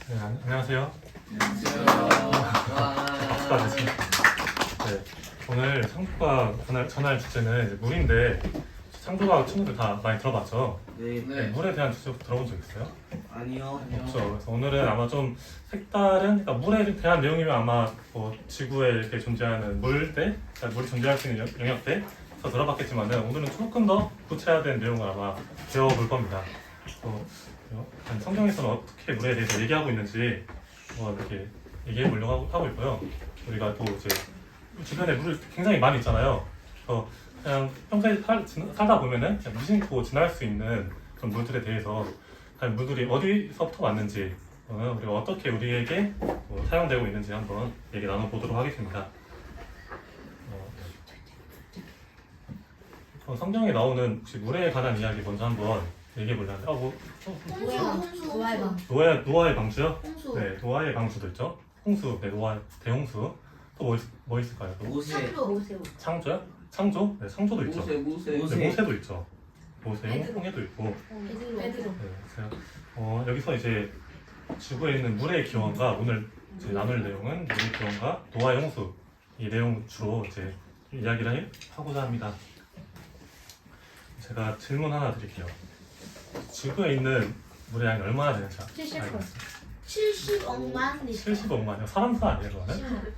네, 안녕하세요. 박수까지. 네, 오늘 창조과학 전할 주제는 이제 물인데 창조과학 친구들 다 많이 들어봤죠? 네. 네, 물에 대한 주제 들어본 적 있어요? 아니요. 없죠. 그래서 오늘은 아마 좀 색다른, 그러니까 물에 대한 내용이면 아마 뭐 지구에 이렇게 존재하는 물때, 그러니까 물이 존재할 수 있는 영역대에서 들어봤겠지만은 오늘은 조금 더 구체화된 내용을 아마 배워볼 겁니다. 성경에서는 어떻게 물에 대해서 얘기하고 있는지 이렇게 얘기해 보려고 하고 있고요. 우리가 또 이제 주변에 물이 굉장히 많이 있잖아요. 그래서 그냥 평소에 살다 보면은 그냥 무심코 지날 수 있는 그런 물들에 대해서 과연 물들이 어디서부터 왔는지 우리가 어떻게 우리에게 사용되고 있는지 한번 얘기 나눠보도록 하겠습니다. 성경에 나오는 혹시 물에 관한 이야기 먼저 한번 얘기해 보려는데 노아의 방주요? 홍수. 네, 노아의 방주도 있죠. 홍수, 네, 노아 대홍수. 또 뭐 있을까요? 또? 모세. 창조요? 창조? 네, 창조도 있죠. 모세. 네, 모세도 있죠. 모세, 베드로. 홍해도 있고. 베드로. 네, 제가 여기서 이제 지구에 있는 물의 기원과 오늘 이제 나눌 내용은 물의 기원과 노아의 홍수 이 내용 주로 이제 이야기를 하고자 합니다. 제가 질문 하나 드릴게요. 지구에 있는 물의 양이 얼마나 되는지 70%. 70억만 리터. 70억만이요? 사람 수 아니에요, 그거는?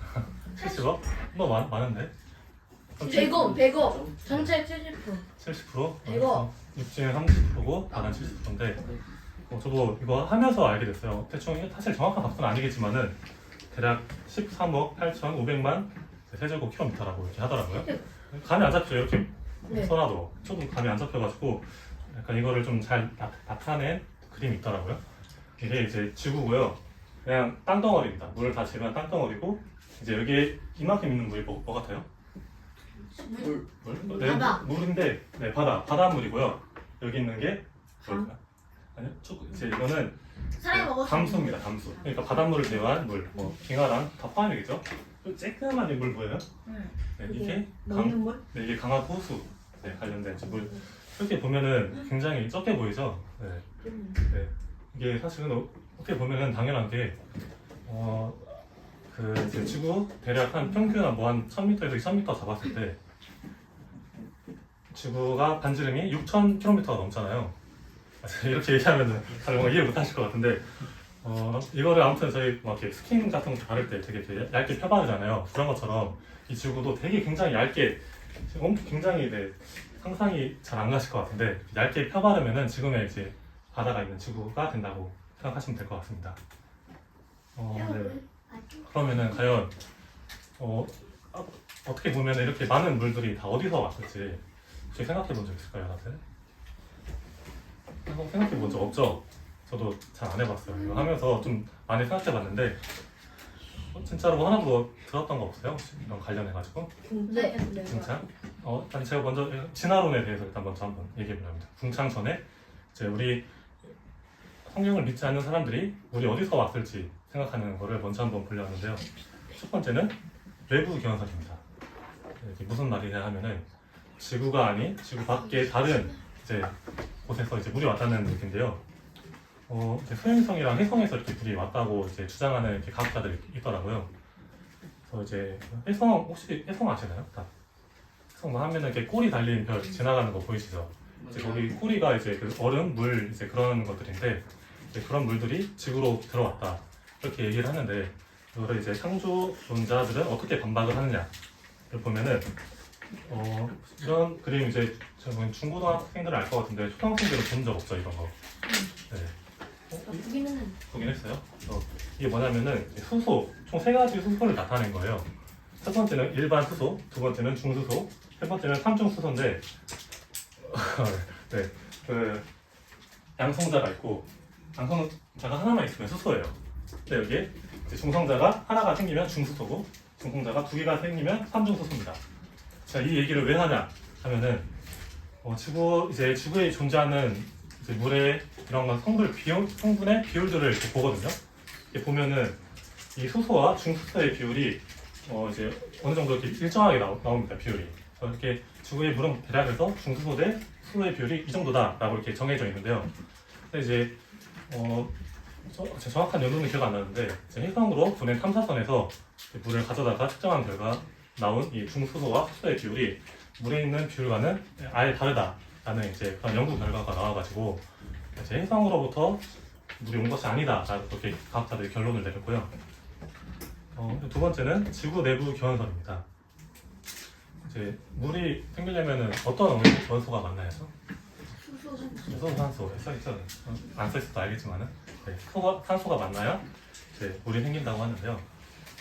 70억? 뭐 많은데? 100억. 전체 70%. 70%? 100억. 육지는 30%고 바다는 70%인데 저도 이거 하면서 알게 됐어요. 대충 사실 정확한 값은 아니겠지만은 대략 13억 8,500만 세제곱킬로미터라고 이렇게 하더라고요. 감이 안 잡혀요. 이렇게 네. 써놔도 저도 감이 안 잡혀가지고 약간 이거를 좀 잘 나타낸 그림이 있더라고요. 이게 이제 지구고요. 그냥 땅덩어리입니다. 물을 다 재면 땅덩어리고 이제 여기에 이만큼 있는 물이 뭐 같아요? 물. 네, 바다. 물인데 네, 바닷물이고요. 여기 있는 게 뭘까요? 아니요, 이제 이거는 사람이 먹었을 담수입니다. 담수. 그러니까 바닷물을 제외한 물, 뭐 빙하랑 다 포함이겠죠. 또 쬐끄만 이 물 보여요? 네, 이게 물? 네, 이게 강화 호수 관련된 물. 이렇게 보면은 굉장히 적게 보이죠. 네. 네. 이게 사실은 어떻게 보면은 당연한 게 그 이제 지구 대략 한 평균 한 1000m에서 2000m 잡았을 때 지구가 반지름이 6000km가 넘잖아요. 이렇게 얘기하면은 다들 뭔가 이해 못하실 것 같은데 이거를 아무튼 저희 막 이렇게 스킨 같은 거 바를 때 되게 얇게 펴바르잖아요. 그런 것처럼 이 지구도 되게 굉장히 얇게 굉장히 상상이 잘 안 가실 것 같은데 얇게 펴바르면은 지금의 이제 바다가 있는 지구가 된다고 생각하시면 될 것 같습니다. 네. 그러면은 과연 어떻게 보면 이렇게 많은 물들이 다 어디서 왔을지 혹시 생각해 본 적 있을까요, 다들? 생각해 본 적 없죠? 저도 잘 안 해봤어요. 이거 하면서 좀 많이 생각해 봤는데 진짜로 뭐 하나도 들었던 거 없어요? 혹시 이런 관련해가지고? 네. 진짜? 일단 제가 먼저 진화론에 대해서 일단 먼저 한번 얘기해 보려 합니다. 궁창 전에 이제 우리 성경을 믿지 않는 사람들이 우리 어디서 왔을지 생각하는 거를 먼저 한번 보려 하는데요. 첫 번째는 외부 기원설입니다. 이게 무슨 말이냐 하면은 지구가 아닌 지구 밖에 다른 이제 곳에서 이제 물이 왔다는 얘기인데요. 이제 소행성이랑 해성에서 이렇게 물이 왔다고 이제 주장하는 이렇게 과학자들이 있더라고요. 그래서 이제 혹시 해성 아시나요? 다. 해성 뭐 하면은 이렇게 꼬리 달린 별 지나가는 거 보이시죠? 이제 거기 꼬리가 이제 그 얼음, 물 이제 그런 것들인데 이제 그런 물들이 지구로 들어왔다 이렇게 얘기를 하는데 이거를 이제 창조론자들은 어떻게 반박을 하느냐를 보면은 이런 그림 이제 저는 중고등학생들은 알 것 같은데 초등학생들은 본 적 없죠 이런 거. 네. 보긴 했어요. 이게 뭐냐면은 수소 총 3가지 수소를 나타낸 거예요. 첫 번째는 일반 수소, 두 번째는 중수소, 세 번째는 삼중수소인데 네, 그 양성자가 있고 양성자가 하나만 있으면 수소예요. 근데 여기에 이제 중성자가 하나가 생기면 중수소고 중성자가 2개가 생기면 삼중수소입니다. 자, 이 얘기를 왜 하냐 하면은 지구에 존재하는 이제 물의 이런 건 성분의 비율들을 이렇게 보거든요. 이렇게 보면은 이 수소와 중수소의 비율이 이제 어느 정도 이렇게 일정하게 나옵니다. 비율이. 이렇게 지구의 물은 대략에서 중수소 대 수소의 비율이 이 정도다라고 이렇게 정해져 있는데요. 근데 이제 제 정확한 연도는 기억 안 나는데 이제 해상으로 보낸 탐사선에서 물을 가져다가 측정한 결과 나온 이 중수소와 수소의 비율이 물에 있는 비율과는 아예 다르다라는 이제 그런 연구 결과가 나와가지고 이제 해상으로부터 물이 온 것이 아니다라고 그렇게 과학자들이 결론을 내렸고요. 두 번째는 지구 내부 기원설입니다. 이제 물이 생기려면은 어떤 원소가 만나야 죠? 수소 산소. 수소, 산소 써있죠. 안 써있어도 알겠지만은 네, 산소가 만나야 이제 물이 생긴다고 하는데요.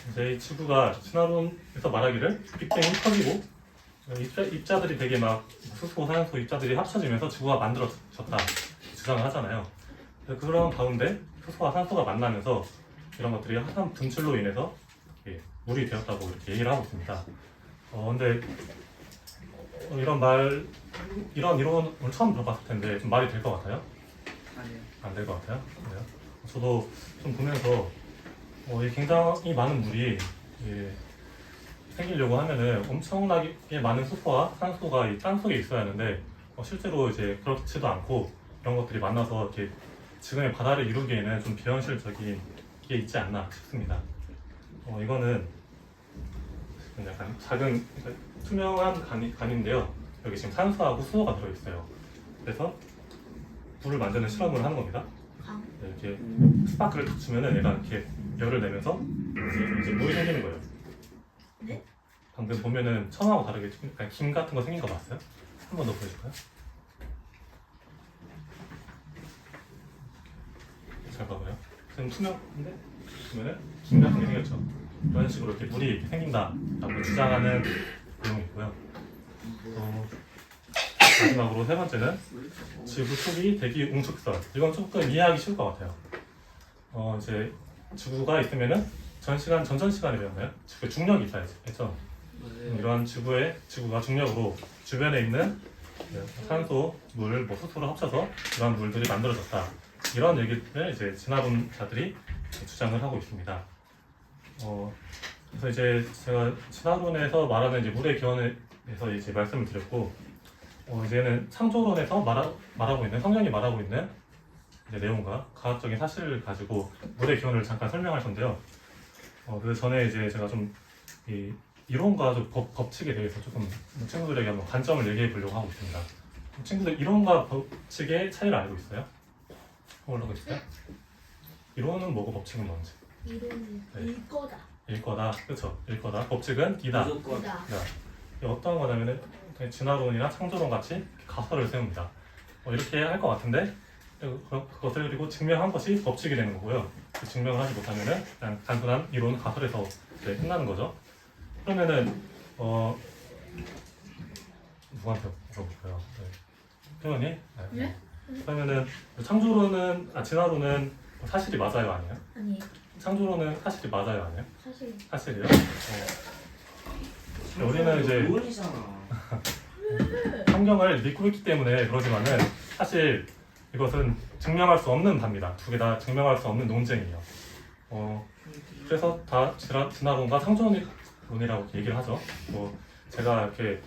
이제 이 지구가 진화론에서 말하기를 빅뱅이 터지고 입자들이 되게 막 수소, 산소 입자들이 합쳐지면서 지구가 만들어졌다 주장을 하잖아요. 그런 가운데 수소와 산소가 만나면서 이런 것들이 화산 분출로 인해서 물이 되었다고 이렇게 얘기를 하고 있습니다. 근데 이런 이론을 처음 들어봤을 텐데 좀 말이 될 것 같아요? 아니요. 안 될 것 같아요? 그래요? 저도 좀 보면서 이 굉장히 많은 물이 생기려고 하면은 엄청나게 많은 수소와 산소가 이 땅 속에 있어야 하는데 실제로 이제 그렇지도 않고 이런 것들이 만나서 이렇게 지금의 바다를 이루기에는 좀 비현실적인 게 있지 않나 싶습니다. 이거는 약간 작은 투명한 간인데요. 여기 지금 산소하고 수소가 들어있어요. 그래서 불을 만드는 실험을 하는 겁니다. 네, 이렇게 스파크를 탁 주면은 얘가 이렇게 열을 내면서 이제 물이 생기는 거예요. 네? 방금 보면은 처음하고 다르게 약간 김 같은 거 생긴 거 봤어요? 한 번 더 보여줄까요? 잘 봐봐요. 지금 투명한데 보면은 김 같은 게 생겼죠. 이런 식으로 이렇게 물이 이렇게 생긴다라고 주장하는 내용이 있고요. 마지막으로 세 번째는 지구 초기 대기 웅축설. 이건 조금 이해하기 쉬울 것 같아요. 이제 지구가 있으면은 전전 시간에 배웠나요? 지구 중력이 있어야죠. 이러한 지구가 중력으로 주변에 있는 산소, 물, 수소를 합쳐서 이러한 물들이 만들어졌다. 이런 얘기를 이제 진화론자들이 주장을 하고 있습니다. 그래서 이제 제가 진화론에서 말하는 이제 물의 기원에 대해서 이제 말씀을 드렸고, 이제는 창조론에서 말하고 있는 성경이 말하고 있는 이제 내용과 과학적인 사실을 가지고 물의 기원을 잠깐 설명할 건데요. 그 전에 이제 제가 좀 이 이론과 좀 법칙에 대해서 조금 친구들에게 한번 관점을 얘기해 보려고 하고 있습니다. 친구들 이론과 법칙의 차이를 알고 있어요? 올라가 있어요? 이론은 뭐고 법칙은 뭔지? 이론은 네. 일거다. 일거다, 그렇죠? 일거다. 법칙은 이다. 무조건. 이다. 이게 어떤 거냐면은 진화론이나 창조론 같이 가설을 세웁니다. 이렇게 할 것 같은데 그것을 그리고 증명한 것이 법칙이 되는 거고요. 그 증명을 하지 못하면은 그냥 단순한 이론 가설에서 끝나는 거죠. 그러면은 누구한테 물어볼까요? 태연이? 네? 그러면은 진화론은 사실이 맞아요, 아니에요? 아니 창조론은 사실이 맞아요, 아니에요? 사실 사실이요? 우리는 이제 이론이잖아. 성경을 믿고 있기 때문에 그러지만은 사실 이것은 증명할 수 없는 바입니다. 두 개 다 증명할 수 없는 논쟁이에요. 그래서 다 진화론과 창조론이라고 얘기를 하죠. 제가 이렇게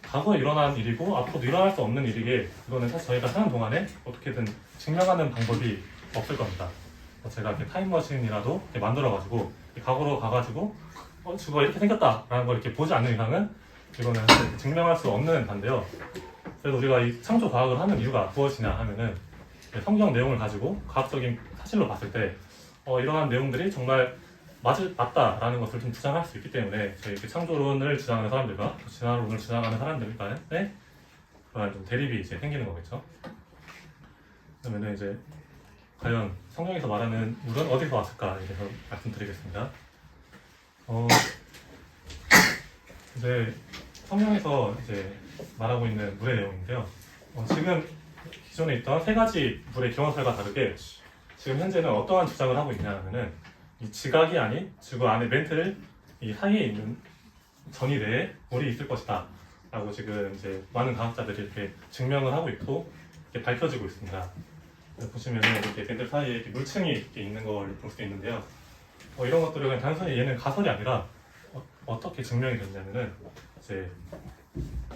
과거에 일어난 일이고 앞으로도 일어날 수 없는 일이기에 이거는 사실 저희가 사는 동안에 어떻게든 증명하는 방법이 없을 겁니다. 제가 이렇게 타임머신이라도 이렇게 만들어가지고 과거로 가가지고 지구가 이렇게 생겼다라는 걸 이렇게 보지 않는 이상은 이거는 사실 증명할 수 없는 반대요. 그래서 우리가 이 창조 과학을 하는 이유가 무엇이냐 하면은 성경 내용을 가지고 과학적인 사실로 봤을 때 이러한 내용들이 정말 맞다라는 것을 좀 주장할 수 있기 때문에 저희 이렇게 창조론을 주장하는 사람들과 진화론을 주장하는 사람들 간에 그런 좀 대립이 이제 생기는 거겠죠. 그러면은 이제 과연 성경에서 말하는 물은 어디서 왔을까에 대해서 말씀드리겠습니다. 이제 성경에서 이제 말하고 있는 물의 내용인데요. 지금 기존에 있던 세 가지 물의 기원설과 다르게 지금 현재는 어떠한 주장을 하고 있냐 하면은 이 지각이 아닌 지구 안에 멘틀 이 사이에 있는 전이 내에 물이 있을 것이다 라고 지금 이제 많은 과학자들이 이렇게 증명을 하고 있고 이렇게 밝혀지고 있습니다. 보시면은 이렇게 멘틀 사이에 이렇게 물층이 이렇게 있는 걸 볼 수 있는데요. 이런 것들은 그냥 단순히 얘는 가설이 아니라 어떻게 증명이 됐냐면은 이제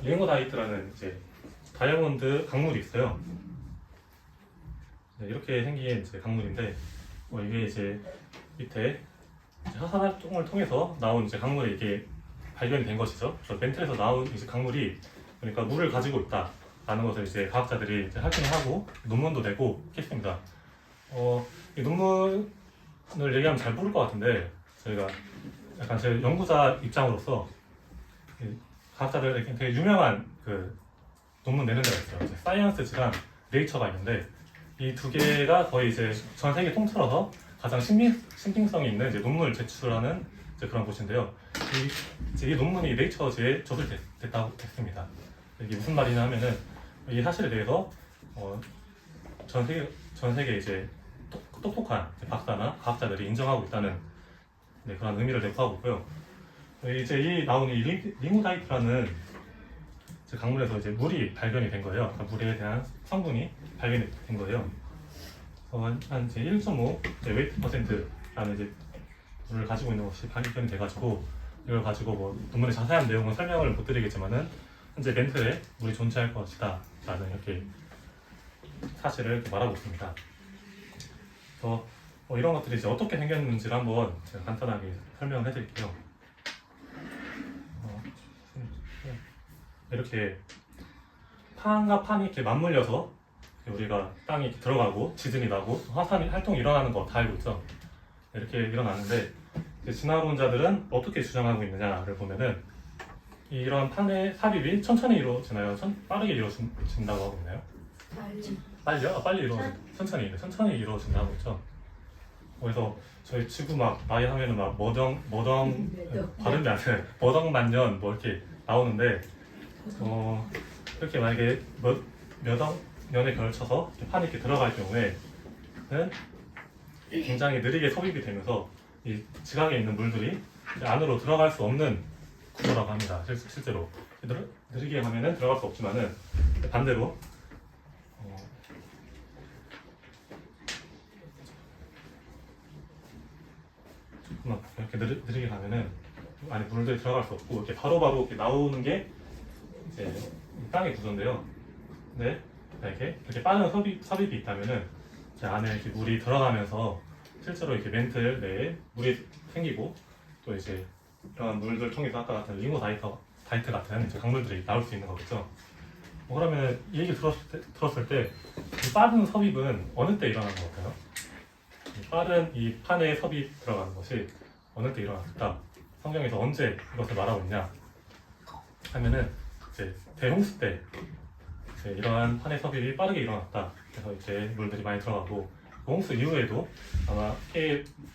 링고다이트라는 이제 다이아몬드 강물이 있어요. 이렇게 생긴 이제 강물인데 이게 이제 밑에 이제 화산 활동을 통해서 나온 이제 강물이 이게 발견이 된 것이죠. 그래서 멘틀에서 나온 이제 강물이 그러니까 물을 가지고 있다라는 것을 이제 과학자들이 이제 확인을 하고 논문도 내고 했습니다. 이 논문을 얘기하면 잘 모를 것 같은데 저희가 약간 제 연구자 입장으로서 이 과학자들 이렇게 되게 유명한 그 논문 내는 데가 있어요. 이제 사이언스지랑 네이처가 있는데 이 두 개가 거의 이제 전 세계 통틀어서 가장 신빙성이 있는 이제 논문을 제출하는 이제 그런 곳인데요. 이 논문이 네이처지에 저술됐다고 했습니다. 이게 무슨 말이냐 하면은 이 사실에 대해서 전 세계 이제 똑똑한 박사나 과학자들이 인정하고 있다는 그런 의미를 내포하고 있고요. 이제 이 나온 이 링우다이트라는 강물에서 이제 물이 발견이 된 거예요. 그러니까 물에 대한 성분이 발견이 된 거예요. 한 이제 1.5 웨이트 퍼센트라는 이제 물을 가지고 있는 것이 발견이 돼가지고 이걸 가지고 뭐 논문의 자세한 내용은 설명을 못 드리겠지만은 현재 멘틀에 물이 존재할 것이다라는 이렇게 사실을 이렇게 말하고 있습니다. 그래서 이런 것들이 이제 어떻게 생겼는지를 한번 제가 간단하게 설명을 해드릴게요. 이렇게 판과 판이 이렇게 맞물려서 우리가 땅이 이렇게 들어가고 지진이 나고 화산 활동이 일어나는 거 다 알고 있죠. 이렇게 일어나는데 이제 진화론자들은 어떻게 주장하고 있느냐를 보면은 이런 판의 삽입이 천천히 이루어지나요? 빠르게 이루어진다고 하고 있나요? 빨리요? 빨리 천천히 이루어진다고 하고 있죠. 그래서 저희 지구 막 나이 하면은 막 발음이 안 돼. 머덩만년 뭐 이렇게 나오는데 이렇게 만약에 몇억 년에 걸쳐서 판이 이렇게 들어갈 경우에는 굉장히 느리게 섭입이 되면서 이 지각에 있는 물들이 안으로 들어갈 수 없는 구조라고 합니다. 실제로 느리게 하면은 들어갈 수 없지만은 반대로 조금만 이렇게 느리게 가면은 안에 물들이 들어갈 수 없고 이렇게 바로바로 이렇게 나오는 게 이제 땅의 구조인데요. 근데 이렇게 빠른 섭입이 있다면은 이제 안에 이렇게 물이 들어가면서 실제로 이렇게 멘틀 내에 물이 생기고 또 이제 이런 물들 통해서 아까 같은 링고다이트 같은 이제 강물들이 나올 수 있는 거겠죠. 그러면 이 얘기 들었을 때 이 빠른 섭입은 어느 때 일어나는 것 같아요? 빠른 이 판에 섭입 들어가는 것이 어느 때 일어났을까? 성경에서 언제 이것을 말하고 있냐 하면은 이제 대홍수 때 이제 이러한 판의 섭입이 빠르게 일어났다. 그래서 이제 물들이 많이 들어가고 홍수 이후에도 아마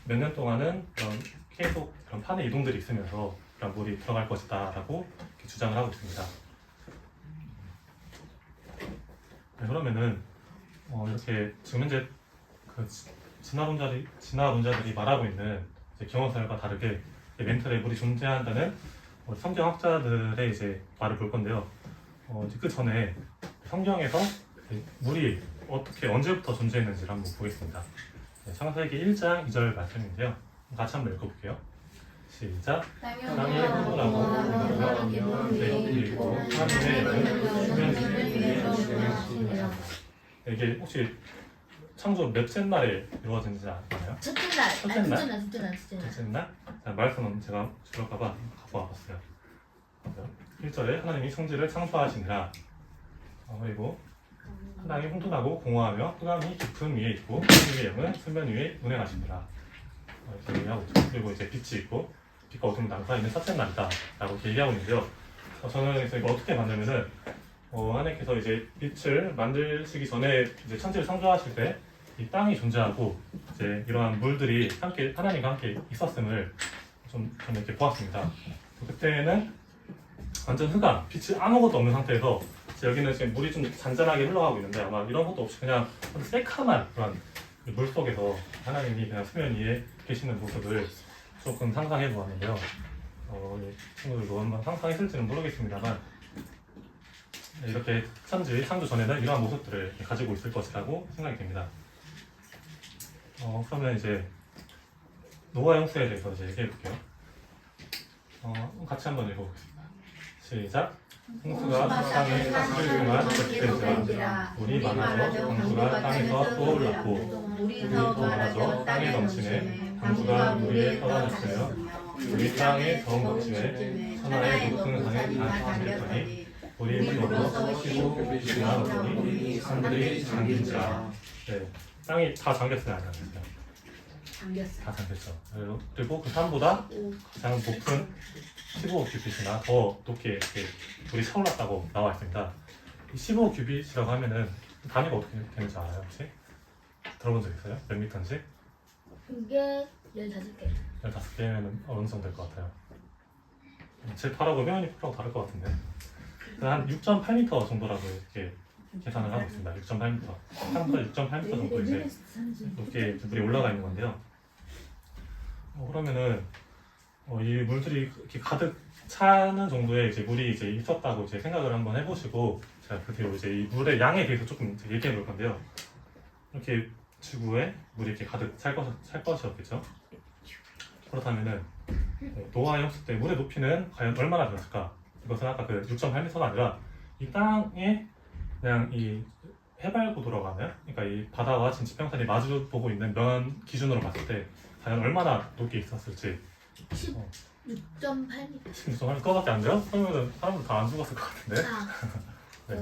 몇 년 동안은 계속 그런 판의 이동들이 있으면서 그런 물이 들어갈 것이다라고 주장을 하고 있습니다. 그러면은 이렇게 지금 현재 그 진화론자들이 말하고 있는 이제 경험설과 다르게 멘틀에 물이 존재한다는 성경학자들의 이제 말을 볼 건데요. 이제 그 전에 성경에서 물이 어떻게 언제부터 존재했는지를 한번 보겠습니다. 창세기 1장 2절 말씀인데요. 같이 한번 읽어볼게요. 시작. 땅이 혼돈하고 그리고 하늘의 영은 수면 이게 혹시 창조 몇째 날에 이루어진지 아나요? 첫째 날. 자, 말씀은 제가 줄일까봐 갖고 와봤어요. 1절에 하나님이 성지를 창조하시니라. 그리고 하나님이 혼돈하고 공허하며 흑암이 깊은 위에 있고 하나님의 영은 수면 위에 운행하시니라. 이렇게 얘기하고 있죠. 그리고 이제 빛이 있고 빛과 어둠이 나는 사이는 첫째 날이다 라고 이렇게 얘기하고 있는데요. 저는 그래서 이거 어떻게 만들면은 하나님께서 이제 빛을 만드시기 전에 이제 천지를 창조하실 때 이 땅이 존재하고 이제 이러한 물들이 함께 하나님과 함께 있었음을 좀 이렇게 보았습니다. 그때는 완전 흑암, 빛이 아무것도 없는 상태에서 여기는 지금 물이 좀 잔잔하게 흘러가고 있는데 아마 이런 것도 없이 그냥 새카만 그런 물 속에서 하나님이 그냥 수면 위에 계시는 모습을 조금 상상해 보았는데요. 친구들도 한번 상상했을지는 모르겠습니다만 이렇게 천지 창조 전에는 이러한 모습들을 가지고 있을 것이라고 생각이 됩니다. 그러면 이제 노아 홍수에 대해서 이제 얘기해 볼게요. 같이 한번 읽어보겠습니다. 시작. 홍수가 땅에 가스를만 적시된지라 물이 많아져 강수가 땅에서 떠올랐고 물이 더 많아져 땅에 넘치네 강수가 물에 떠다녔으며 우리 땅의 더운 넘치네 천하의 높은 강에 담겼더니 우리 물로서 쉬고 빛이나 오더니 산들이 잠긴지라. 네, 땅이 다 잠겼어요, 안 잠겼어요? 잠겼어. 다 잠겼죠. 그리고 그 산보다 가장 높은 15규빗이나 더 높게 이렇게 물이 차올랐다고 나와 있습니다. 이 15규빗이라고 하면은 단위가 어떻게 되는지 알아요, 혹시? 들어본 적 있어요? 몇 미터인지? 그게 15개. 15개면 어느 정도 될 것 같아요? 제 팔하고 회원이 팔하고 다를 것 같은데 한 6.8m 정도라고 이렇게 계산을 하고 있습니다. 6.8m 산보다 6.8m 정도 이제 높게 물이 올라가 있는 건데요. 그러면은 이 물들이 이렇게 가득 차는 정도의 이제 물이 이제 있었다고 이제 생각을 한번 해보시고 제가 그 뒤로 이제 이 물의 양에 대해서 조금 이제 얘기해 볼 건데요. 이렇게 지구에 물이 이렇게 가득 찰 것이었겠죠. 그렇다면은 노아의 홍수 때 물의 높이는 과연 얼마나 되었을까? 이것은 아까 그 6.8m가 아니라 이 땅에 그냥 이 해발고도라고 하나요? 그러니까 이 바다와 진지평선이 마주 보고 있는 면 기준으로 봤을 때 과연 얼마나 높게 있었을지. 6.8m. 지금 할 거밖에 안 돼요? 그러면은 사람들 다 안 죽었을 것 같은데. 아, 네.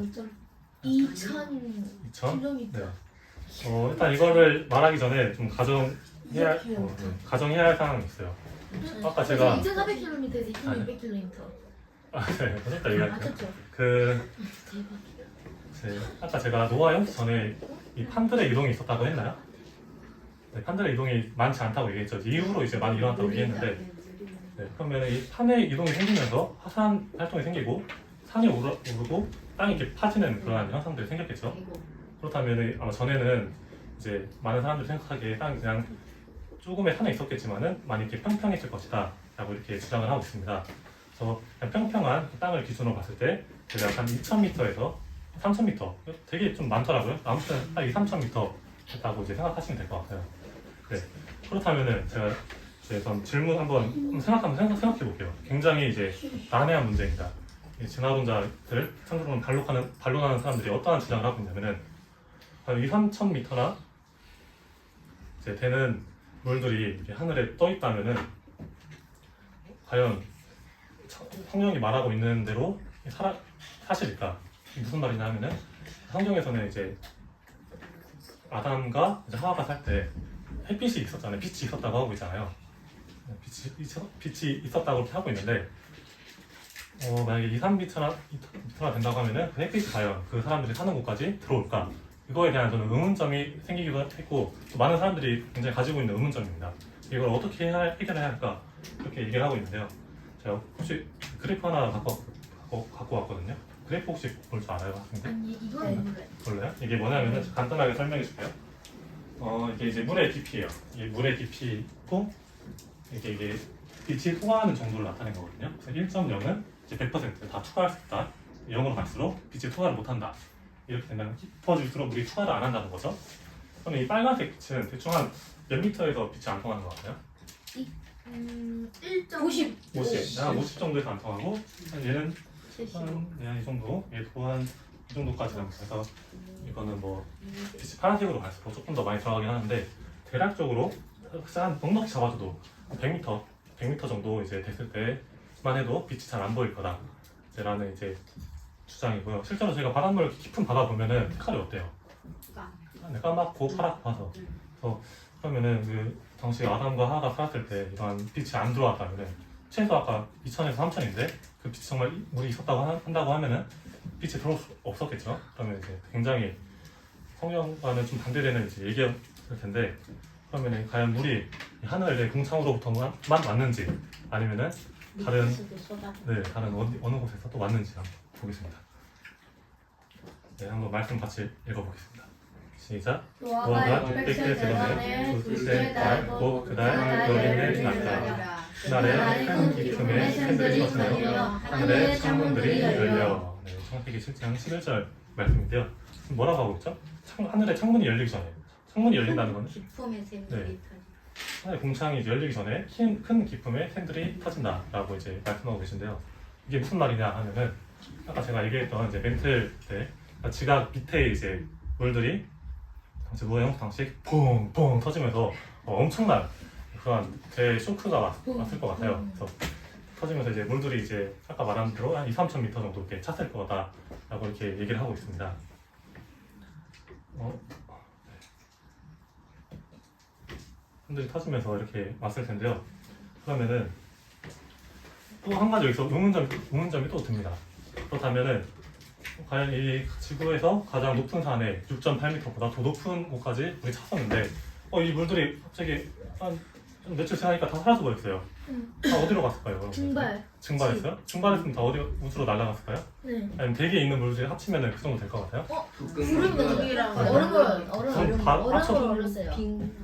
2,000 2천? 킬로미터. 네. 일단 이거를 말하기 전에 좀 가정해야 할 상황이 있어요. 아까 제가 2,400km에서 2,600km. 네, 그렇다 얘기할게요. 맞췄죠? 대박. 아까 제가 노아 형수 전에 이 판들의 이동이 있었다고 했나요? 네, 판들의 이동이 많지 않다고 얘기했죠. 이후로 이제 많이 일어났다고 얘기했는데, 네, 그러면 이 판의 이동이 생기면서 화산 활동이 생기고 산이 오르고 땅이 이렇게 파지는 그러한 현상들이 생겼겠죠. 그렇다면 아마 전에는 이제 많은 사람들이 생각하기에 땅이 그냥 조금의 산에 있었겠지만은 많이 이렇게 평평했을 것이다 라고 이렇게 주장을 하고 있습니다. 그래서 그냥 평평한 땅을 기준으로 봤을 때 대략 한 2,000m에서 3,000m 되게 좀 많더라고요. 아무튼 한 2, 3,000m 했다고 이제 생각하시면 될 것 같아요. 네. 그렇다면은 제가 이제 좀 질문 한번 생각해 볼게요. 굉장히 이제 난해한 문제입니다. 이 진화론자들 상대적으로 반론하는 사람들이 어떠한 주장을 하고 있냐면은 한 2, 3,000m나 이제 되는 물들이 이렇게 하늘에 떠 있다면은 과연 성경이 말하고 있는 대로 사실일까? 무슨 말이냐 하면은 성경에서는 이제 아담과 이제 하와가 살 때 햇빛이 있었잖아요. 빛이 있었다고 하고 있잖아요. 빛이 있었다고 이렇게 하고 있는데 만약에 2, 3m나 된다고 하면은 그 햇빛이 과연 그 사람들이 사는 곳까지 들어올까? 이거에 대한 저는 의문점이 생기기도 했고 또 많은 사람들이 굉장히 가지고 있는 의문점입니다. 이걸 어떻게 해결해야 할까? 이렇게 얘기를 하고 있는데요. 제가 혹시 그래프 하나 갖고 왔거든요. 그래프 혹시 볼 줄 알아요, 학생들? 아니 이거는 몰라요. 몰라요? 이게 뭐냐면은 간단하게 설명해 줄게요. 이게 이제 물의 깊이예요. 이게 물의 깊이고 이게 빛이 통하는 정도를 나타낸 거거든요. 그래서 1.0은 이제 100%다 투과할 수 있다. 0으로 갈수록 빛이 투과를 못한다. 이렇게 되면 깊어질수록 물이 투과를 안 한다는 거죠. 그러면 이 빨간색 빛은 대충 한 몇 미터에서 빛이 안 통하는 것 같아요? 50. 50. 한 50 정도에서 안 통하고 얘는 한 이 정도, 얘 또한 이 정도까지 남고 해서 이거는 뭐 빛이 파란색으로 갈수록 조금 더 많이 들어가긴 하는데 대략적으로 한 넉넉히 잡아줘도 100m 정도 이제 됐을 때만 해도 빛이 잘 안 보일 거다 라는 이제 주장이고요. 실제로 저희가 바닷물 깊은 바다 보면은 색깔이 어때요? 까맣고 파랗고 봐서 그러면은 그 당시 아담과 하와가 살았을 때 이런 빛이 안 들어왔다면은 최소 아까 2,000에서 3,000인데 그 빛이 정말 물이 있었다고 한다고 하면은 빛이 들어올 수 없었겠죠. 그러면 이제 굉장히 성경과는 좀 반대되는 이제 얘기였을 텐데 그러면은 과연 물이 하늘의 궁창으로부터만 왔는지 아니면은 다른 어느 곳에서 또 왔는지 한번 보겠습니다. 네, 한번 말씀 같이 읽어보겠습니다. 시작. 노아가 600세 되던 둘째 달 곧 그달 여린의 날이라. 그날에 큰 기쁨의 샘들이 터지며 하늘의 창문들이 열려. 네, 창세기 7장 11절 말씀인데요. 뭐라고 하고 있죠? 하늘의 창문이 열리기 전에 창문이 열린다는 건 기품의 샘들이 터지. 하늘의 궁창이 이제 열리기 전에 큰 기쁨의 샘들이 터진다라고 이제 말씀하고 계신데요. 이게 무슨 말이냐 하면은 아까 제가 얘기했던 이제 멘틀 때 지각 밑에 이제 물들이 당시 노아 형수 당시 퐁퐁 터지면서 엄청난 그런 대쇼크가 왔을 것 같아요. 그래서 터지면서 이제 물들이 이제 아까 말한 대로 한 2, 3천 미터 정도 이렇게 찼을 거다라고 이렇게 얘기를 하고 있습니다. 흔들이 터지면서 이렇게 왔을 텐데요. 그러면은 또 한 가지 여기서 의문점이 또 듭니다. 그렇다면은 과연 이 지구에서 가장 높은 산에 6.8m보다 더 높은 곳까지 물이 찼었는데 이 물들이 갑자기 한 며칠 지나니까 다 사라져 버렸어요. 다 어디로 갔을까요? 그럼? 증발했어요? 증발했으면 다 어디 우주로 날아갔을까요? 네. 아니면 대기에 있는 물들이 합치면 그 정도 될 것 같아요? 구름이랑 네. 얼음을 올렸어요.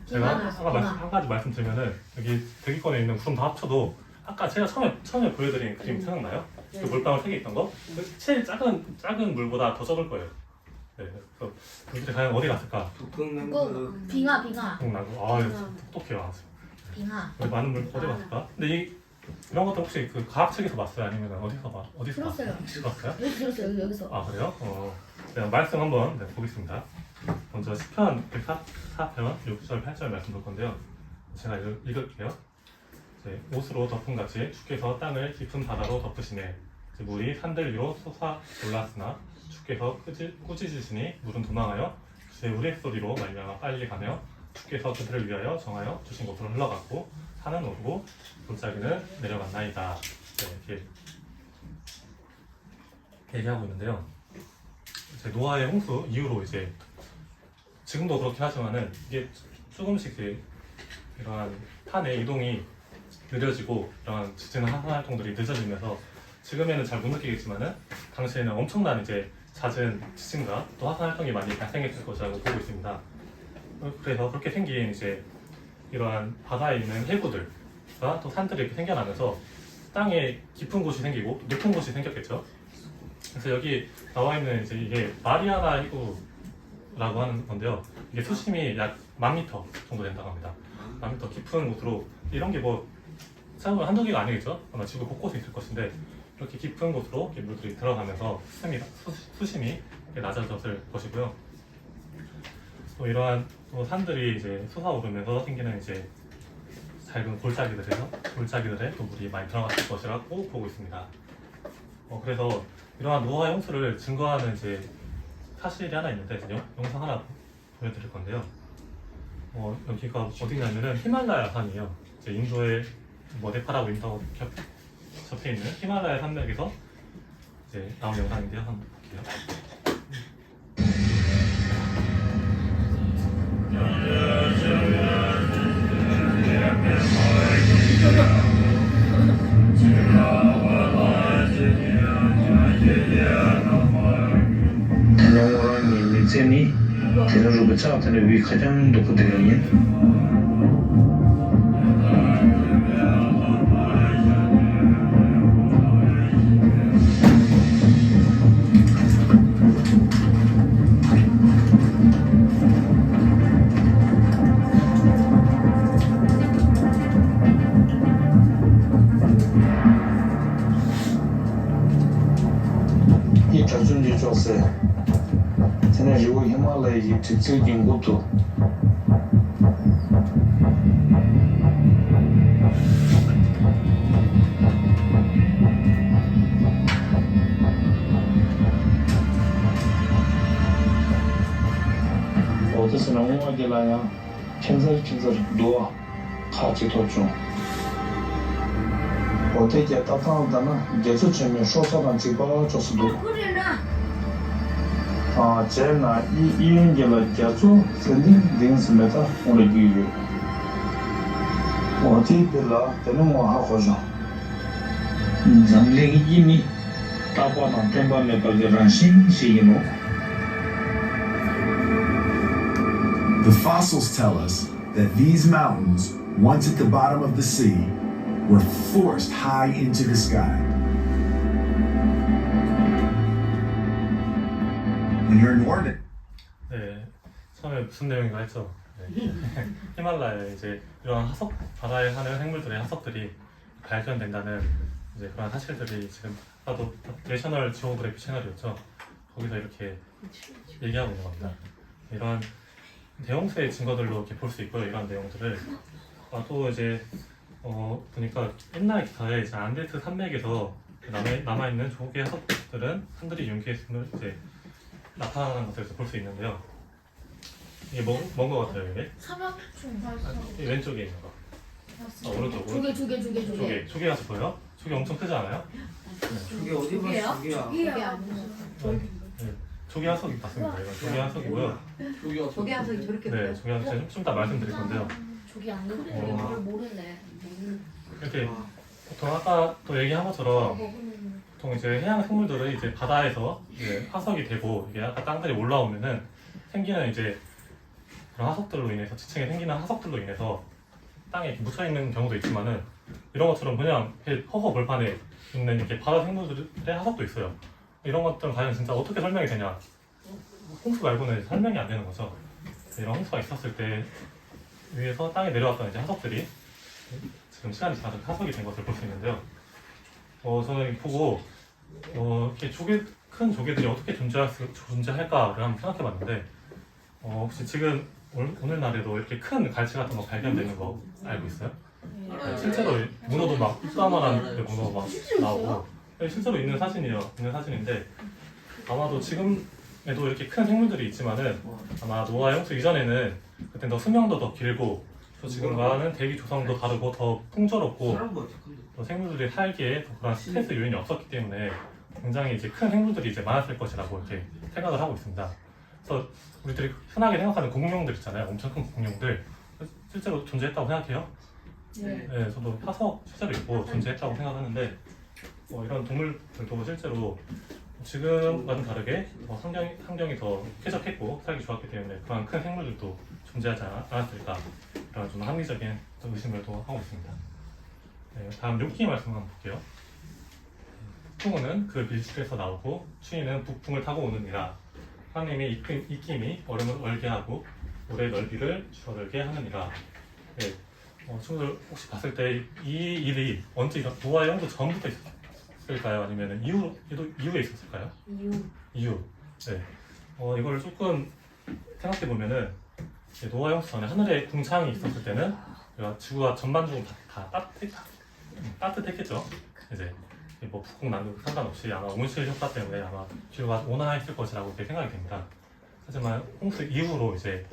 제가 빙하. 한 가지 말씀드리면은 여기 대기권에 있는 구름 다 합쳐도 아까 제가 처음에 보여드린 그림 생각나요? 그 물방울 3개 있던 거? 그 제일 작은 물보다 더 적을 거예요. 네, 그래서 물들이 과연 어디 갔을까? 빙하. 나고 똑똑해요 아주. 빙하. 많은 물 어디 갔을까? 근데 이런 것도 혹시 그 과학책에서 봤어요? 아니면 어디서 들었어요. 봤어요? 여기 들었어요. 여기서. 아 그래요? 네, 말씀 한번 보겠습니다. 먼저 시편 104편 6절 8절 말씀 볼 건데요. 제가 읽을게요. 옷으로 덮은 같이 주께서 땅을 깊은 바다로 덮으시네. 물이 산들 위로 솟아 올랐으나 주께서 꾸짖으시니 물은 도망하여 주의 우레소리로 말미암아 빨리 가며 주께서 그들을 위하여 정하여 주신 곳으로 흘러갔고 산은 오르고 골짜기는 내려갔나이다. 이렇게 얘기하고 있는데요. 노아의 홍수 이후로 이제 지금도 그렇긴 하지만은 이게 조금씩 이러한 탄의 이동이 느려지고 이러한 지진 하산 활동들이 늦어지면서 지금에는 잘 못 느끼겠지만은 당시에는 엄청난 이제 잦은 지진과 또 화산 활동이 많이 발생했을 것이라고 보고 있습니다. 그래서 그렇게 생긴 이제 이러한 바다에 있는 해구들과 또 산들이 이렇게 생겨나면서 땅에 깊은 곳이 생기고 높은 곳이 생겼겠죠. 그래서 여기 나와 있는 이제 이게 마리아나 해구라고 하는 건데요. 이게 수심이 약 10,000m 정도 된다고 합니다. 10,000m 깊은 곳으로 이런 게 생각보다 한두 개가 아니겠죠? 아마 지구 곳곳에 있을 것인데 이렇게 깊은 곳으로 이렇게 물들이 들어가면서 수심이 낮아졌을 것이고요. 또 이러한 또 산들이 이제 솟아오르면서 생기는 이제 작은 골짜기들에 또 물이 많이 들어갔을 것이라고 보고 있습니다. 그래서 이러한 노아의 홍수를 증거하는 이제 사실이 하나 있는데 영상 하나 보여드릴 건데요. 여기가 어디냐면은 히말라야 산이에요. 이제 인도의 네팔하고 인도하고 접해 있는 히말라야 산맥에서 이제 나온 영상인데요. 한번 볼게요. Цени, теперь уже бычат, или вы хотя бы до подгонять. И как же не чувствуется? Тенэ живу Хималайи цицилгин гуту. 어디서 나오는 게라야 천설 도와 같이 도죠. 어떻게 따뜻하다나 계속 재미 쇼사단 집어 줬어도 제나 이윤계를 계속 선딩 딩스메다 오르기유 어디들라 되는 거 하고죠. 장랭이 이미 따과나 템바메 발게란 신시이노. The fossils tell us that these mountains, once at the bottom of the sea, were forced high into the sky. When you're in orbit. 네, 처음에 무슨 내용인가 했죠. 히말라야에 이제 이런 바다에 사는 생물들의 화석들이 발견된다는 이제 그런 사실들이 지금 아까도 내셔널 지오그래피 채널이었죠. 거기서 이렇게 얘기하고 있는 겁니다. 이런 대홍수의 증거들로 이렇게 볼 수 있고요. 이런 내용들을. 또 이제 보니까 옛날 기사에 이제 안데스 산맥에서 남아있는 조개 화석들은 산들이 융기했음을 이제 나타나는 것을 볼 수 있는데요. 이게 뭔 거 같아요, 이게? 사막충 이 왼쪽에 있는 거. 오른쪽. 조개 가서 보여요? 조개 엄청 크지 않아요? 저게 어디 봤어? 저기야. 조개 아니에요? 네. 조개 화석이 봤습니다. 이건 조개 화석이고요. 조개 화석이 저렇게 네, 조개 화석 좀 이따 말씀드릴 건데요. 조개 아닌데 어. 이걸 모르네. 이렇게 보통 아까 또 얘기한 것처럼 보통 이제 해양 생물들은 이제 바다에서 이제 화석이 되고 이게 아까 땅들이 올라오면은 생기는 이제 그런 화석들로 인해서 지층에 생기는 화석들로 인해서 땅에 이렇게 묻혀 있는 경우도 있지만은 이런 것처럼 그냥 이렇게 허허 벌판에 있는 이렇게 바다 생물들의 화석도 있어요. 이런 것들은 과연 진짜 어떻게 설명이 되냐? 홍수 말고는 설명이 안 되는 거죠. 이런 홍수가 있었을 때 위에서 땅에 내려왔던 이제 화석들이 지금 시간이 지나서 화석이 된 것을 볼 수 있는데요. 저는 보고 이렇게 큰 조개들이 어떻게 존재할까를 한번 생각해봤는데 혹시 지금 오늘날에도 이렇게 큰 갈치 같은 거 발견되는 거 알고 있어요? 실제로 문어도 막 이따만한 문어 막 나오고 실제로 있는 사진인데 아마도 지금에도 이렇게 큰 생물들이 있지만은 아마 노아 형수 이전에는 그때 더 수명도 더 길고 또 지금과는 대기 조성도 다르고 더 풍조롭고 또 생물들이 살기에 더 그런 스트레스 요인이 없었기 때문에 굉장히 이제 큰 생물들이 이제 많았을 것이라고 이렇게 생각을 하고 있습니다. 그래서 우리들이 흔하게 생각하는 공룡들 있잖아요. 엄청 큰 공룡들 실제로 존재했다고 생각해요? 네. 네, 저도 화석 실제로 있고 존재했다고 생각하는데 이런 동물들도 실제로 지금과는 다르게 환경이 더 쾌적했고 살기 좋았기 때문에 그런 큰 생물들도 존재하지 않았을까 이런 좀 합리적인 의심을 또 하고 있습니다. 네, 다음 욥기 말씀 한번 볼게요. 풍우는 그 밀실에서 나오고 추위는 북풍을 타고 오느니라. 하나님의 입김이 얼음을 얼게 하고 물의 넓이를 줄어들게 하느니라. 네, 친구들 혹시 봤을 때 이 일이 언제 노아의 형도 전부터 있었을까요? 아니면 이후에 있었을까요? 이후. 네. 이걸 조금 생각해 보면은 노아 형수 전에 하늘에 궁창이 있었을 때는 지구가 전반적으로 다 따뜻했겠죠. 이제 뭐 북극 남극 상관없이 아마 온실 효과 때문에 아마 기후가 온화했을 것이라고 이렇게 생각이 됩니다. 하지만 홍수 이후로 이제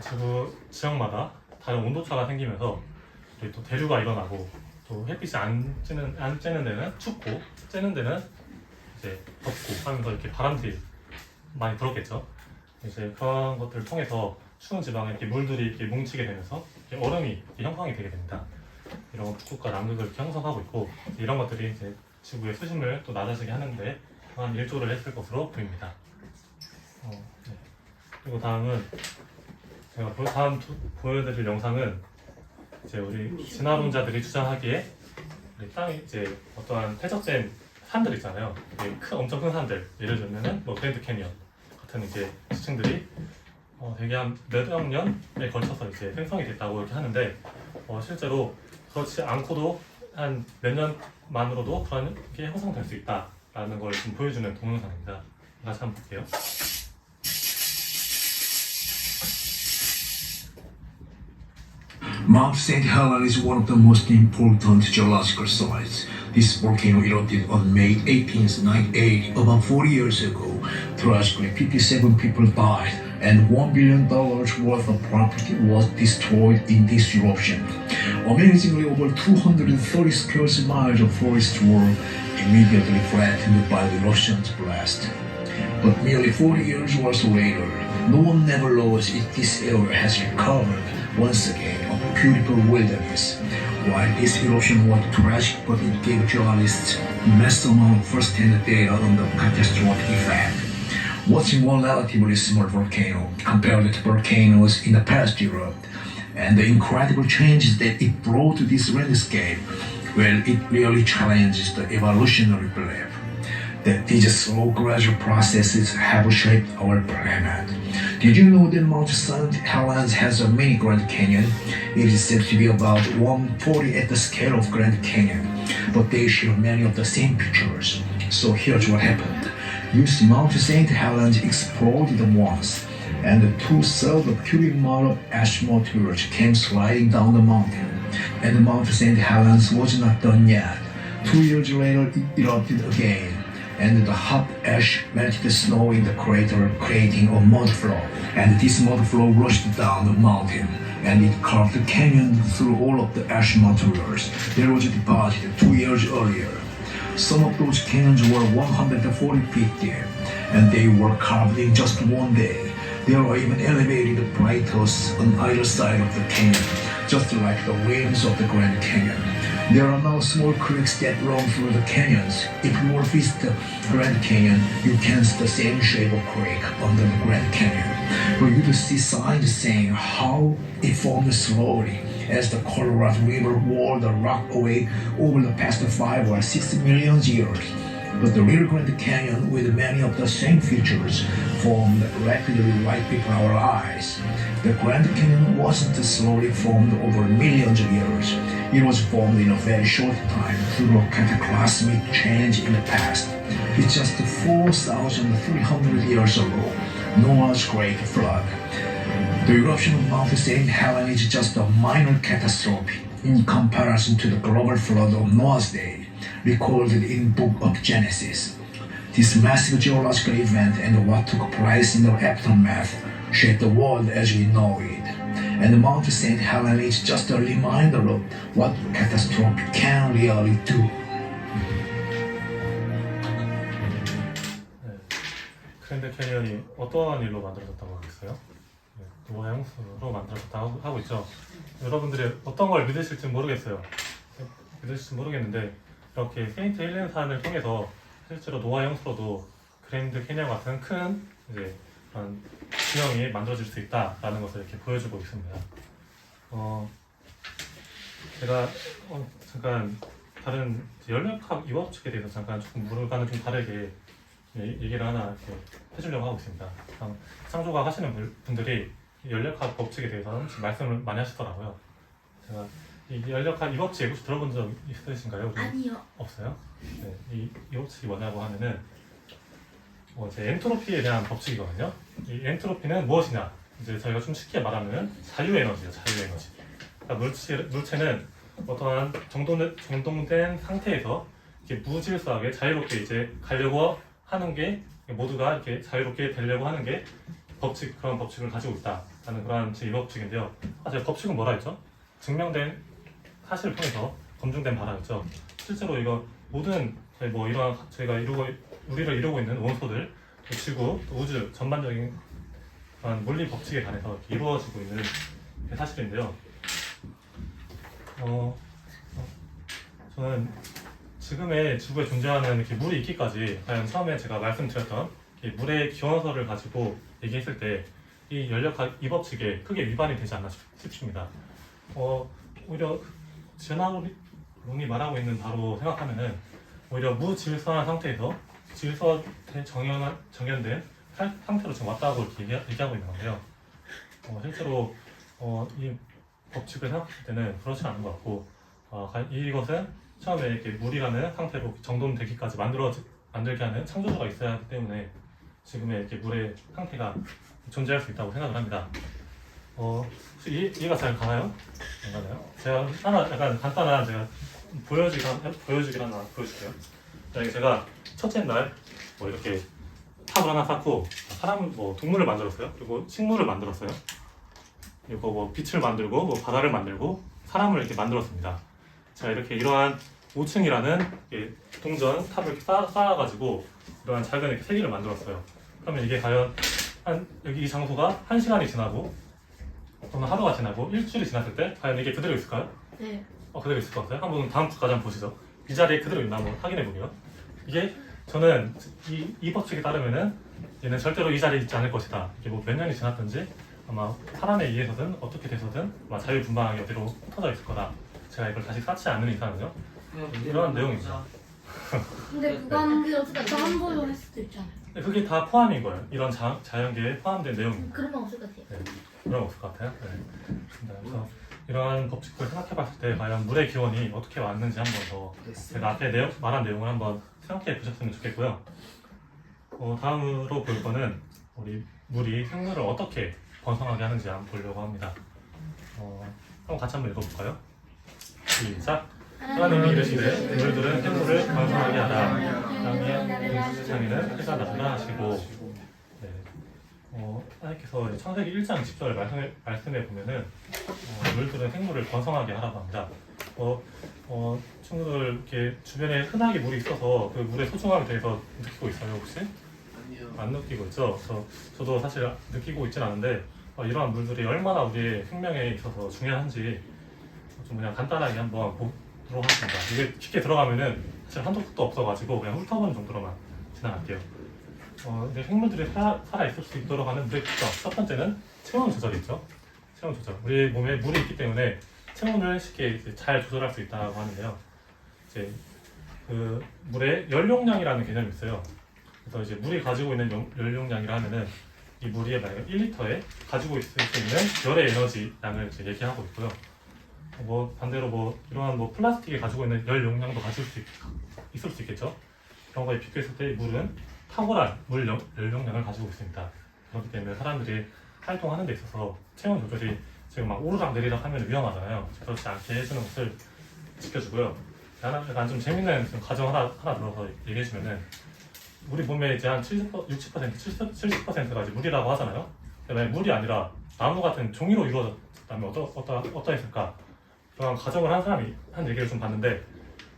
지구 지역마다 다른 온도차가 생기면서 또 대류가 일어나고 또 햇빛이 안 쬐는 데는 춥고 쬐는 데는 이제 덥고 하면서 이렇게 바람들이 많이 불었겠죠. 이제 그런 것들을 통해서 추운 지방에 이렇게 물들이 이렇게 뭉치게 되면서 이렇게 얼음이 이렇게 형성이 되게 됩니다. 이런 북극과 남극을 이렇게 형성하고 있고 이런 것들이 이제 지구의 수심을 또 낮아지게 하는데 강한 일조를 했을 것으로 보입니다. 네. 그리고 다음은 제가 보여드릴 영상은 이제 우리 진화론자들이 주장하기에 우리 땅이 이제 어떠한 퇴적된 산들 있잖아요. 엄청 큰 산들, 예를 들면은 뭐 그랜드 캐니언 같은 이제 지층들이 대개 한 몇억 년에 걸쳐서 이제 생성이 됐다고 이렇게 하는데 실제로 그렇지 않고도 한 몇 년만으로도 그런 게 형성될 수 있다라는 걸 좀 보여주는 동영상입니다. 다시 한번 볼게요. Mount St. Helens is one of the most important geological sites. This volcano erupted on May 18, 1980, about 40 years ago. Tragically, 57 people died, and $1 billion worth of property was destroyed in this eruption. Amazingly, over 230 square miles of forest were immediately flattened by the eruption's blast. But nearly 40 years later, no one ever knows if this area has recovered once again a beautiful wilderness. While this eruption was tragic, but it gave journalists mass amount of first-hand data on the catastrophic event. Watching one relatively small volcano compared to volcanoes in the past era, and the incredible changes that it brought to this landscape, well, it really challenges the evolutionary belief that these slow, gradual processes have shaped our planet. Did you know that Mount St. Helens has a mini Grand Canyon? It is said to be about 1/40 at the scale of Grand Canyon, but they share many of the same features. So here's what happened. You see, Mount St. Helens exploded once, and the 2/3 of cubic mile of ash materials came sliding down the mountain. And Mount St. Helens was not done yet. 2 years later, it erupted again, and the hot ash melted the snow in the crater, creating a mud flow. And this mud flow rushed down the mountain, and it carved the canyon through all of the ash materials that was deposited 2 years earlier. Some of those canyons were 140 feet deep, and they were carved in just one day. There are even elevated brighters on either side of the canyon, just like the rims of the Grand Canyon. There are now small creeks that run through the canyons. If you were to visit the Grand Canyon, you can see the same shape of creek under the Grand Canyon. But you will see signs saying how it formed slowly as the Colorado River wore the rock away over the past 5 or 6 million years. But the real Grand Canyon, with many of the same features, formed rapidly right before our eyes. The Grand Canyon wasn't slowly formed over millions of years. It was formed in a very short time through a cataclysmic change in the past. It's just 4,300 years ago, Noah's Great Flood. The eruption of Mount St. Helens is just a minor catastrophe in comparison to the global flood of Noah's Day, recorded in Book of Genesis. This massive geological event and what took place in the aftermath shaped the world as we know it. And Mount St. Helens is just a reminder of what catastrophe can really do. 네. 그랜드 캐니언이 어떠한 일로 만들어졌다고 하겠어요? 네, 노아 형수로 만들어졌다고 하고 있죠. 여러분들이 어떤 걸 믿으실지 모르겠어요. 믿으실지 모르겠는데 이렇게 세인트 헬렌 산을 통해서 실제로 노아 형수로도 그랜드 캐니언 같은 큰 이제 그런 지형이 만들어질 수 있다라는 것을 이렇게 보여주고 있습니다. 제가 잠깐 다른 연력학 이화 법칙에 대해서 잠깐 조금 물어가는 좀 다르게 얘기를 하나 이렇게 해주려고 하고 있습니다. 창조학 하시는 분들이 연력학 법칙에 대해서 말씀을 많이 하시더라고요. 제가 이 연력학 이 법칙 혹시 들어본 적 있으신가요? 아니요. 없어요? 네, 이 법칙이 뭐냐고 하면은 이제 엔트로피에 대한 법칙이거든요. 이 엔트로피는 무엇이냐? 이제 저희가 좀 쉽게 말하면 자유에너지예요. 자유에너지. 그러니까 물체는 어떠한 정돈된 상태에서 이렇게 무질서하게 자유롭게 이제 가려고 하는 게 모두가 이렇게 자유롭게 되려고 하는 게 그런 법칙을 가지고 있다라는 그런 제 법칙인데요. 제가 법칙은 뭐라 했죠? 증명된 사실을 통해서 검증된 바라 했죠. 실제로 이거 모든 뭐 이런 저희가 우리를 이루고 있는 원소들, 지구, 우주 전반적인 그런 물리 법칙에 관해서 이렇게 이루어지고 있는 사실인데요. 저는 지금의 지구에 존재하는 이렇게 물이 있기까지 과연 처음에 제가 말씀드렸던 물의 기원서를 가지고 얘기했을 때 이 연력학 이 법칙에 크게 위반이 되지 않나 싶습니다. 오히려 진화론이 말하고 있는 바로 생각하면은 오히려 무질서한 상태에서 질서 정연된 상태로 지금 왔다고 이렇게 얘기하고 있는 건데요. 실제로 이 법칙을 생각했을 때는 그렇지 않은 것 같고 이것은 처음에 이렇게 물이라는 상태로 정돈되기까지 만들게 하는 창조주가 있어야 하기 때문에 지금의 이렇게 물의 상태가 존재할 수 있다고 생각을 합니다. 혹시 이해가 잘 가나요? 안 가나요? 제가 하나 약간 간단한 제가 보여주기 하나 보여줄게요. 제가 첫째 날 뭐 이렇게 탑을 하나 쌓고 동물을 만들었어요. 그리고 식물을 만들었어요. 그리고 뭐 빛을 만들고 뭐 바다를 만들고 사람을 이렇게 만들었습니다. 제가 이러한 5층이라는 동전 탑을 이렇게 쌓아가지고 이러한 작은 이렇게 세기를 만들었어요. 그러면 이게 과연 여기 이 장소가 1시간이 지나고 또는 하루가 지나고 일주일이 지났을 때 과연 이게 그대로 있을까요? 네. 그대로 있을 것 같아요. 한번 다음 주까지 한번 보시죠. 이 자리에 그대로 있나 한번 확인해 보게요. 이게 저는 이 법칙에 따르면은 얘는 절대로 이 자리에 있지 않을 것이다. 이게 뭐 몇 년이 지났든지 아마 사람에 의해서든 어떻게 돼서든 아마 자유분방하게 어디로 흩어져 있을 거다. 제가 이걸 다시 쌓지 않는 이상은요. 이런 내용입니다. 근데 그건 한 번도 했을 수도 있잖아요. 그게 다 포함인 거예요. 이런 자연계에 포함된 내용입니다. 그런 건 없을 것 같아요. 네, 그런 거 없을 것 같아요. 네. 그래서 이러한 법칙을 생각해봤을 때 과연 물의 기원이 어떻게 왔는지 한번 더 제가 앞에 말한 내용을 한번 생각해 보셨으면 좋겠고요. 다음으로 볼 거는 우리 물이 생물을 어떻게 번성하게 하는지 한번 보려고 합니다. 한번 같이 한번 읽어볼까요? 시작! 하나님이 이르시되 물들은 생물을 번성하게 하라. 땅의 창에는 해가 나타나 하시고. 네. 하나님께서 이제 창세기 1장 10절 말씀에 보면은 물들은 생물을 번성하게 하라고 합니다. 친구들 이렇게 주변에 흔하게 물이 있어서 그 물의 소중함에 대해서 느끼고 있어요 혹시? 아니요. 안 느끼고 있죠? 저도 사실 느끼고 있진 않은데 이러한 물들이 얼마나 우리의 생명에 있어서 중요한지 좀 그냥 간단하게 한번 보도록 하겠습니다. 이게 깊게 들어가면은 사실 한도 끝도 없어가지고 그냥 훑어보는 정도로만 지나갈게요. 근데 생물들이 살아있을 수 있도록 하는 물의 특성. 첫 번째는 체온 조절이 있죠. 체온 조절. 우리 몸에 물이 있기 때문에 체온을 쉽게 이제 잘 조절할 수 있다고 하는데요. 이제 그 물의 열용량이라는 개념이 있어요. 그래서 이제 물이 가지고 있는 열용량이라 하면은 이 물이 만약 1리터에 가지고 있을 수 있는 열의 에너지 양을 이제 얘기하고 있고요. 반대로 이러한 플라스틱이 가지고 있는 열 용량도 가질 수 있을 수 있겠죠. 그런 거에 비교했을 때 물은 탁월한 물 열용량을 가지고 있습니다. 그렇기 때문에 사람들이 활동하는 데 있어서 체온 조절이 지금 막 오르락 내리락 하면 위험하잖아요. 그렇지 않게 해주는 것을 지켜주고요. 약간 좀 재밌는 가정 하나 들어서 얘기해주면은 우리 몸에 이제 한 60%, 70%가 이제 물이라고 하잖아요. 근데 만약 물이 아니라 나무 같은 종이로 이루어졌다면 어떠했을까? 그런 가정을 한 사람이 한 얘기를 좀 봤는데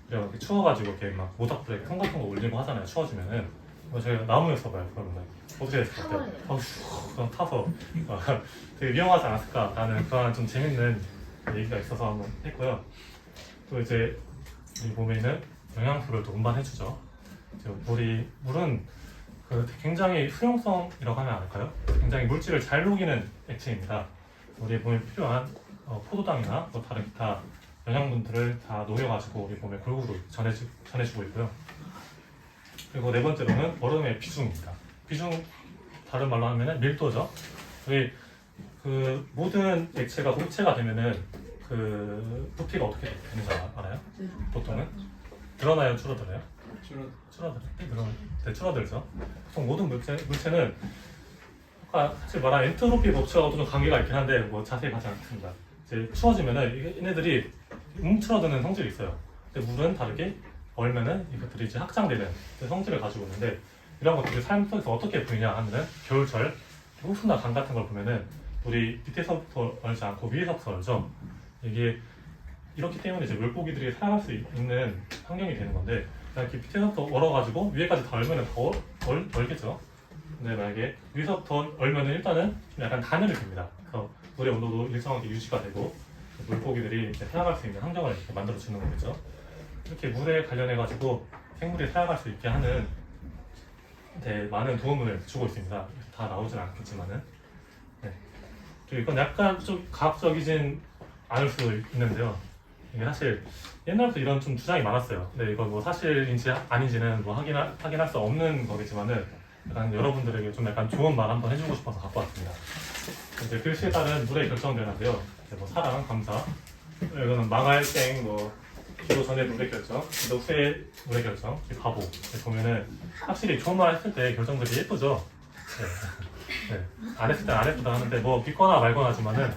이렇게 추워가지고 이렇게 막 모닥불에 콩 같은 거 올리고 하잖아요. 추워지면은 저희가 나무에서 봐요. 그러면 어떻게 됐을 것 같아요? 그냥 타서 되게 위험하지 않았을까라는 그런 좀 재밌는 얘기가 있어서 한번 했고요. 또 이제 우리 몸에 있는 영양소를 또 운반해주죠. 물은 굉장히 수용성이라고 하면 안 할까요? 굉장히 물질을 잘 녹이는 액체입니다. 우리 몸에 필요한 포도당이나 다른 기타 영양분들을 다 녹여가지고 우리 몸에 골고루 전해주고 있고요. 그리고 네 번째로는 얼음의 비중입니다. 비중 다른 말로 하면은 밀도죠. 우리 모든 액체가 고체가 되면은 부피가 어떻게 되는지 알아요? 보통은 늘어나요, 줄어들어요? 줄어들죠. 보통 모든 물체는 아까 사실 말한 엔트로피 법칙하고도 좀 관계가 있긴 한데 자세히 가지 않겠습니다. 이제 추워지면은 얘네들이 움츠러드는 성질이 있어요. 근데 물은 다르게 얼면은 이것들이 이제 확장되는 성질을 가지고 있는데 이런 것들이 삶 속에서 어떻게 보이냐 하면은 겨울철 호수나 강 같은 걸 보면은 물이 밑에서부터 얼지 않고 위에서부터 얼죠. 이게 이렇기 때문에 이제 물고기들이 살아갈 수 있는 환경이 되는 건데 이렇게 밑에서부터 얼어가지고 위에까지 다 얼면은 더 얼겠죠. 근데 만약에 위에서부터 얼면은 일단은 좀 약간 단열이 됩니다. 그래서 물의 온도도 일정하게 유지가 되고 물고기들이 이제 살아갈 수 있는 환경을 이렇게 만들어 주는 거겠죠. 이렇게 물에 관련해가지고 생물이 살아갈 수 있게 하는 많은 도움을 주고 있습니다. 다 나오진 않겠지만은. 네. 그리고 이건 약간 좀 과학적이진 않을 수 있는데요. 이게 사실 옛날부터 이런 좀 주장이 많았어요. 근데 이거 사실인지 아닌지는 확인할 수 없는 거겠지만은 약간 여러분들에게 좀 약간 좋은 말 한번 해주고 싶어서 갖고 왔습니다. 이제 글씨에 따른 물의 결정되는데요. 사랑, 감사, 이거는 망할 땡, 기도 전에 물의 결정, 기도 후에 물의 결정, 바보. 보면은 확실히 좋은 말 했을 때 결정들이 예쁘죠. 네. 안 했을 때 안 예쁘다 하는데 믿거나 말거나 하지만은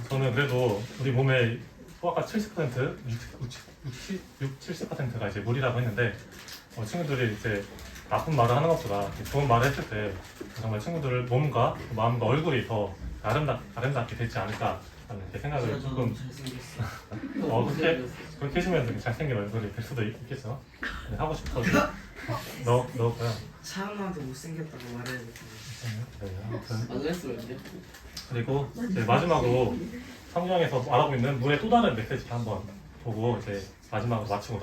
저는 그래도 우리 몸에 아까 70%, 70%가 이제 물이라고 했는데 친구들이 이제 나쁜 말을 하는 것보다 좋은 말을 했을 때 정말 친구들 몸과 마음과 얼굴이 더 아름답게 되지 않을까 하는 생각을 조금 그렇게 해주면 되게 잘생긴 얼굴이 될 수도 있겠죠. 네, 하고 싶어서 넣었고요. 차은우한테 못생겼다고 말해야겠다. 네, 아무튼 안 했어요, 근데? 그리고 이제 마지막으로 성경에서 말하고 있는 물의 또 다른 메시지 한번 보고 이제 마지막으로 마치고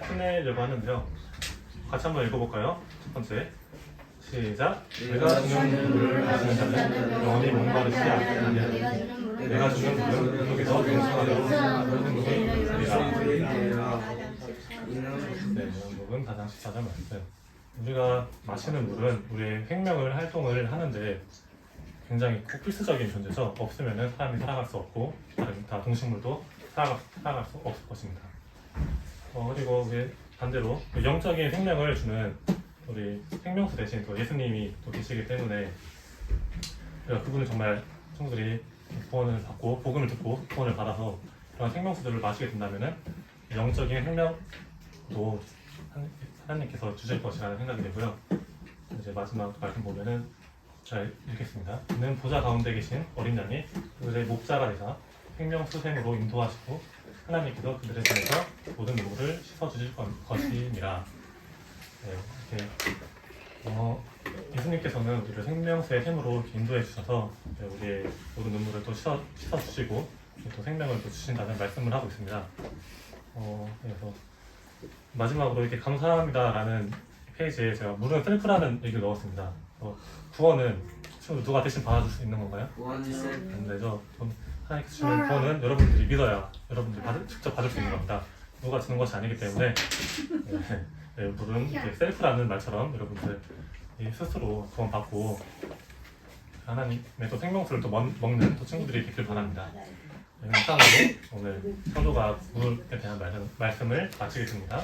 끝내려고 하는데요. 같이 한번 읽어볼까요? 첫 번째 시작. 내가 주는 물을 마시는 자는 영원히 목마르지 않느냐. 내가 주는 물은 물속에서 영생하도록 하는 물이 있으리라. 네, 요건 4장 14절 말씀. 우리가 마시는 물은 우리의 생명을 활동을 하는데 굉장히 꼭 필수적인 존재죠. 없으면 사람이 살아갈 수 없고 다른 기타 동식물도 살아갈 수 없을 것입니다. 그리고 반대로 영적인 생명을 주는 우리 생명수 대신 또 예수님이 또 계시기 때문에 그분은 정말 성도들이 구원을 받고 복음을 듣고 구원을 받아서 그런 생명수들을 마시게 된다면은 영적인 생명도 하나님께서 주실 것이라는 생각이 되고요. 이제 마지막 말씀 보면은 잘 읽겠습니다. 이는 보좌 가운데 계신 어린 양이 그들의 목자가 되사 생명 수생으로 인도하시고 하나님께서 그들의 손에서 모든 눈물을 씻어 주실 것이니라. 네, 이렇게 예수님께서는 우리를 생명수의 샘으로 이렇게 인도해 주셔서 우리의 모든 눈물을 또 씻어 주시고 또 생명을 또 주신다는 말씀을 하고 있습니다. 그래서 마지막으로 이렇게 감사합니다라는 페이지에 제가 무료의 셀프라는 얘기를 넣었습니다. 구원은 친구들 누가 대신 받아줄 수 있는 건가요? 원이 셀프. 안 되죠. 하나님께서 주시는 구원은 여러분들이 믿어야 여러분들이 직접 받을 수 있는 겁니다. 누가 주는 것이 아니기 때문에 물은 셀프라는 말처럼 여러분들이 스스로 구원받고 하나님의 또 생명수를 또 먹는 또 친구들이 되길 바랍니다. 이상으로 오늘 성도가 물에 대한 말씀을 마치겠습니다.